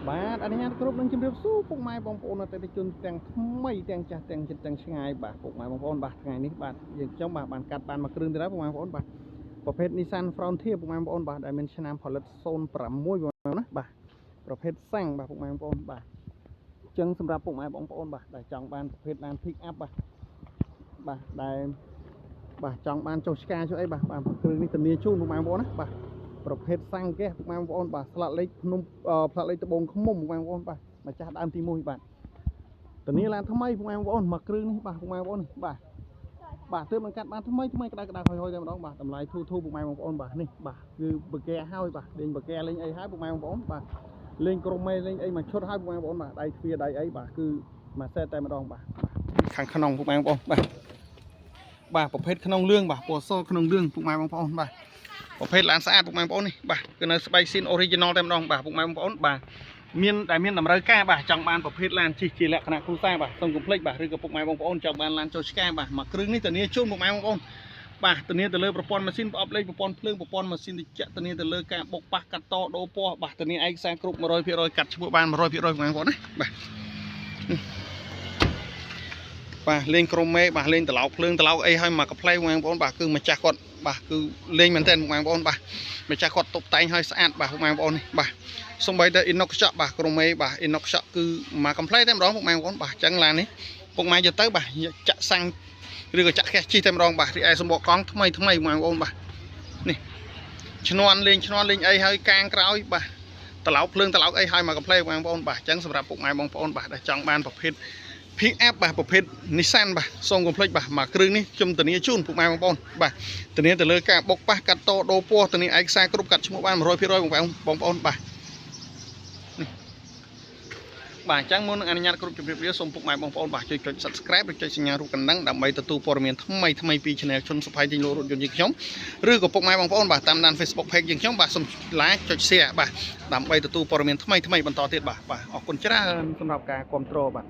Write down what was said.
បាទអនុញ្ញាតគ្រប់នឹងជម្រាបសួរពុកម៉ែបងប្អូនអតិថិជនទាំងថ្មីទាំងចាស់ទាំងជិតទាំងឆ្ងាយបាទពុកម៉ែបងប្អូនបាទថ្ងៃនេះបាទយើងខ្ញុំបាទបានកាត់បានមកគ្រឿងទៅដែរពុកម៉ែបងប្អូនបាទប្រភេទ Nissan Frontier ពុកម៉ែបងប្អូនបាទដែលមានឆ្នាំផលិត06ណាបាទប្រភេទសាំងបាទពុកម៉ែបងប្អូនបាទអញ្ចឹងសម្រាប់ពុកម៉ែបងប្អូនបាទដែលចង់បានប្រភេទឡាន pick up បាទដែលបាទចង់បានចុះឆ្កាចុះអីបាទគ្រឿងនេះធានាជូនពុកម៉ែបងប្អូនណាបាទប្រភេទសាំងកេះពុកម៉ែបងប្អូនបាទស្លាកលេខភ្នំផ្លាកលេខត្បូងឃ្មុំពុកម៉ែបងប្អូនបាទម្ចាស់ដើមទី1បាទធានាឡានថ្មីពុកម៉ែបងប្អូនមកគ្រឿងនេះបាទពុកម៉ែបងប្អូនបាទទើបនឹងកាត់បានថ្មីក្តៅហុយតែម្ដងបាទតម្លៃធូរពុកម៉ែបងប្អូនបាទនេះបាទគឺបកែហើយបាទលេងបកែលេងអីហើយពុកម៉ែបងប្អូនបាទលេងក្រុមមេលេងអីមកឈុតហើយពុកម៉ែបងប្អូនបាទដៃទ្វារដៃអីបាទគឺមួយសេតតែម្ដងបាទខាងក្នុងពុកម៉ែបងប្អូនបាទប្រភេទក្នុងលឿងបាទពណ៌សក្នុងលឿងពុកម៉ែបងប្អូនបាទប្រភេទឡានស្អាតពុកម៉ែបងប្អូននេះបាទគឺនៅស្បែកស៊ីន original តែម្ដងបាទពុកម៉ែបងប្អូនបាទមានតម្រូវការបាទចង់បានប្រភេទឡានជិះជាលក្ខណៈគ្រួសារបាទសូមកុំភ្លេចបាទឬក៏ពុកម៉ែបងប្អូនចង់បានឡានចូលឆ្កែបាទមកគ្រឿងនេះធានាជូនពុកម៉ែបងប្អូនបាទធានាទៅលើប្រព័ន្ធម៉ាស៊ីនប្រអប់លេខប្រព័ន្ធភ្លើងប្រព័ន្ធម៉ាស៊ីនត្រជាក់ធានាទៅលើការបុកប៉ះកាត់តដូរពណ៌បាទធានាឯកសារគ្រប់ 100% កាត់ឈ្មោះបាន 100% ពុកម៉ែបងប្អូនណាបាទលេងក្រុមមេបាទលេងត្រឡោកភ្លើងត្រឡោកអីឲ្យមកកាផ្លែបងប្អូនបាទគឺម្ចាស់គាត់បាទគឺលេងមែនតើបងប្អូនបាទម្ចាស់គាត់តុបតែងឲ្យស្អាតបាទបងប្អូននេះបាទសំបីតែ inox ខ្ចក់បាទក្រុមមេបាទ inox ខ្ចក់គឺមកកាផ្លែតែម្ដងបងប្អូនបាទអញ្ចឹងឡាននេះពុកម៉ែយកទៅបាទចាក់សាំងឬក៏ចាក់ខេះជីតែម្ដងបាទរីឯសម្បកកង់ថ្មីបងប្អូនបាទនេះឈ្នន់លេងអីហើយកាងក្រោយបាទត្រឡោកភ្លើងត្រឡោកអីឲ្យមកកាផ្លែបងប្អូនបាទអញ្ចឹងសម្រាប់ពុកម៉ែបងប្អូនបាទដែលចង់បានប្រភេទpick up បាទប្រភេទ Nissan បាទសូមកុំភ្លេចបាទមកគ្រឿងនេះខ្ញុំធានាជូនពុកម៉ែបងប្អូនបាទធានាទៅលើការបុកប៉ះកាត់តដូរពណ៌ធានាឯកសារគ្រប់កាត់ឈ្មោះបាន 100% បងប្អូនបាទបាទអញ្ចឹងមុននឹងអនុញ្ញាតគ្រប់ជម្រាបលាសូមពុកម៉ែបងប្អូនបាទជួយចុច Subscribe ឬចុចសញ្ញារូបកណ្ដឹងដើម្បីទទួលព័ត៌មានថ្មីពី Channel ជនសុភ័យទិញលក់រថយន្តយើងខ្ញុំឬក៏ពុកម៉ែបងប្អូនបាទតាមដាន Facebook Page យើងខ្ញុំបាទសូម Like ចុច Share បាទដើម្បីទទួលព័ត៌មានថ្មីបន្តទៀតបាទអរគុណច្រើនសម្រាប់ការគាំទ្របាទ